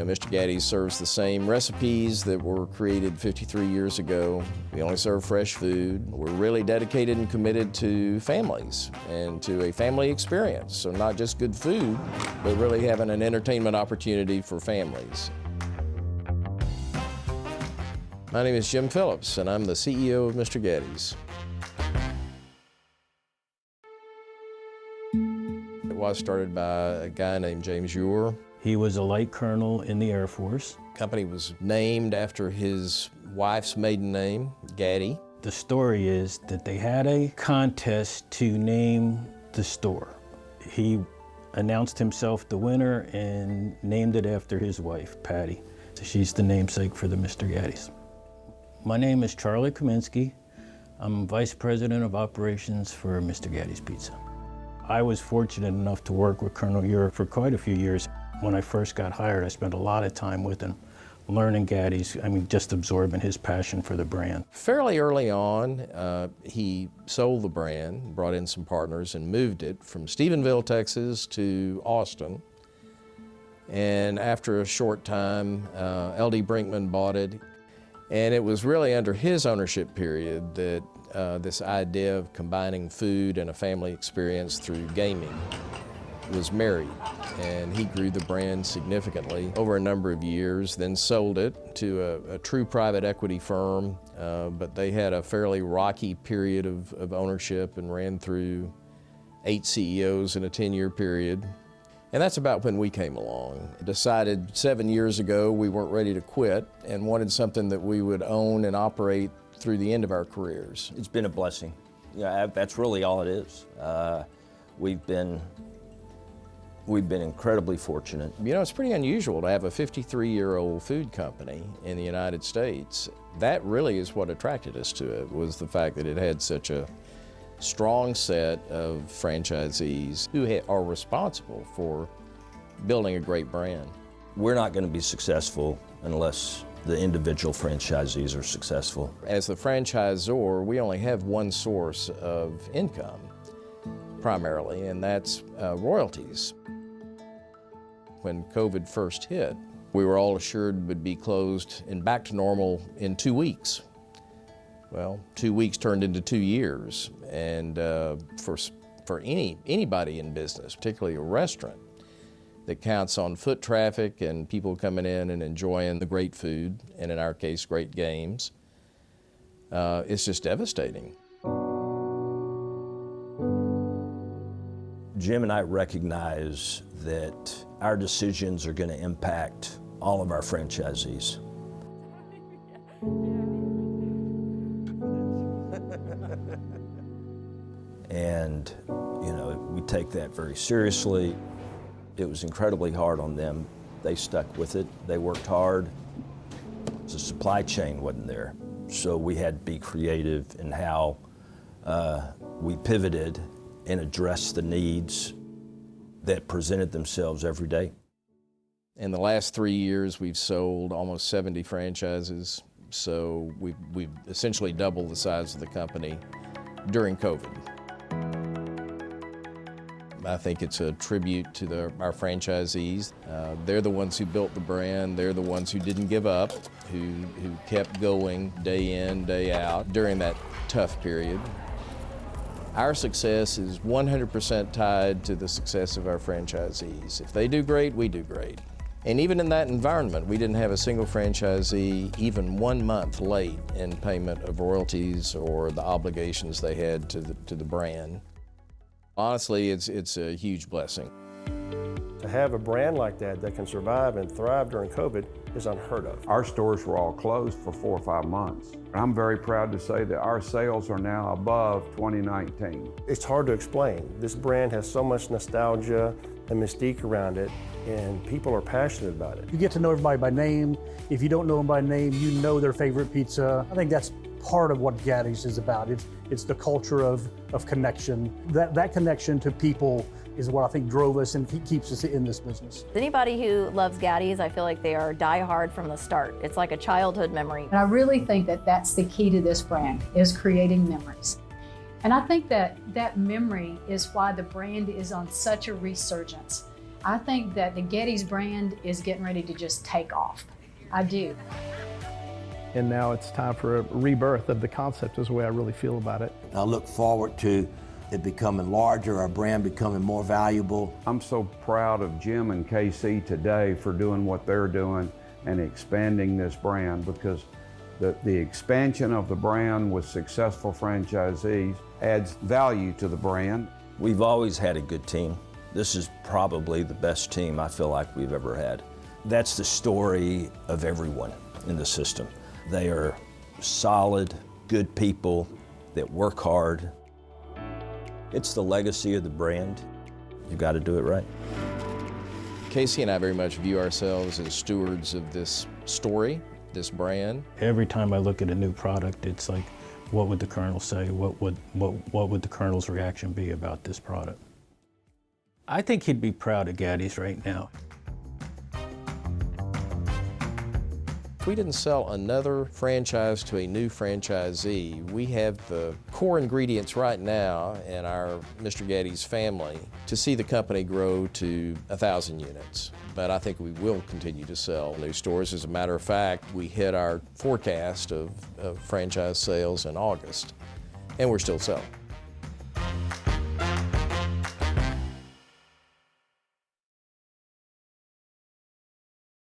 Mr. Gatti serves the same recipes that were created 53 years ago. We only serve fresh food. We're really dedicated and committed to families and to a family experience. So not just good food, but really having an entertainment opportunity for families. My name is Jim Phillips, and I'm the CEO of Mr. Gatti's. It was started by a guy named James Ure. He was a light colonel in the Air Force. The company was named after his wife's maiden name, Gatti. The story is that they had a contest to name the store. He announced himself the winner and named it after his wife, Patty. She's the namesake for the Mr. Gatti's. My name is Charlie Kaminsky. I'm Vice President of Operations for Mr. Gatti's Pizza. I was fortunate enough to work with Colonel Ure for quite a few years. When I first got hired, I spent a lot of time with him, learning Gatti's, just absorbing his passion for the brand. Fairly early on, he sold the brand, brought in some partners, and moved it from Stephenville, Texas to Austin. And after a short time, L.D. Brinkman bought it. And it was really under his ownership period that this idea of combining food and a family experience through gaming was married. And he grew the brand significantly over a number of years, then sold it to a true private equity firm, but they had a fairly rocky period of ownership and ran through 8 CEOs in a 10-year period. And that's about when we came along. Decided 7 years ago we weren't ready to quit and wanted something that we would own and operate through the end of our careers. It's been a blessing. That's really all it is. We've been incredibly fortunate. It's pretty unusual to have a 53-year-old food company in the United States. That really is what attracted us to it, was the fact that it had such a strong set of franchisees who are responsible for building a great brand. We're not going to be successful unless the individual franchisees are successful. As the franchisor, we only have one source of income, primarily, and that's royalties. When COVID first hit, we were all assured would be closed and back to normal in 2 weeks. Well, 2 weeks turned into 2 years, and for anybody in business, particularly a restaurant, that counts on foot traffic and people coming in and enjoying the great food, and in our case, great games, it's just devastating. Jim and I recognize that our decisions are going to impact all of our franchisees. And, we take that very seriously. It was incredibly hard on them. They stuck with it. They worked hard. The supply chain wasn't there. So we had to be creative in how we pivoted and addressed the needs that presented themselves every day. In the last 3 years, we've sold almost 70 franchises. So we've essentially doubled the size of the company during COVID. I think it's a tribute to our franchisees. They're the ones who built the brand. They're the ones who didn't give up, who kept going day in, day out during that tough period. Our success is 100% tied to the success of our franchisees. If they do great, we do great. And even in that environment, we didn't have a single franchisee even 1 month late in payment of royalties or the obligations they had to the brand. Honestly, it's a huge blessing. To have a brand like that can survive and thrive during COVID is unheard of. Our stores were all closed for 4 or 5 months. I'm very proud to say that our sales are now above 2019. It's hard to explain. This brand has so much nostalgia and mystique around it, and people are passionate about it. You get to know everybody by name. If you don't know them by name, you know their favorite pizza. I think that's part of what Gatti's is about. It's the culture of connection. That connection to people is what I think drove us and keeps us in this business. Anybody who loves Gatti's, I feel like they are diehard from the start. It's like a childhood memory. And I really think that that's the key to this brand, is creating memories. And I think that that memory is why the brand is on such a resurgence. I think that the Getty's brand is getting ready to just take off. I do. And now it's time for a rebirth of the concept is the way I really feel about it. I look forward to it becoming larger, our brand becoming more valuable. I'm so proud of Jim and KC today for doing what they're doing and expanding this brand, because the expansion of the brand with successful franchisees adds value to the brand. We've always had a good team. This is probably the best team I feel like we've ever had. That's the story of everyone in the system. They are solid, good people that work hard. It's the legacy of the brand. You've got to do it right. Casey and I very much view ourselves as stewards of this story, this brand. Every time I look at a new product, it's like, what would the Colonel say? What would the Colonel's reaction be about this product? I think he'd be proud of Gatti's right now. If we didn't sell another franchise to a new franchisee, we have the core ingredients right now in our Mr. Gatti's family to see the company grow to 1,000 units. But I think we will continue to sell new stores. As a matter of fact, we hit our forecast of franchise sales in August, and we're still selling.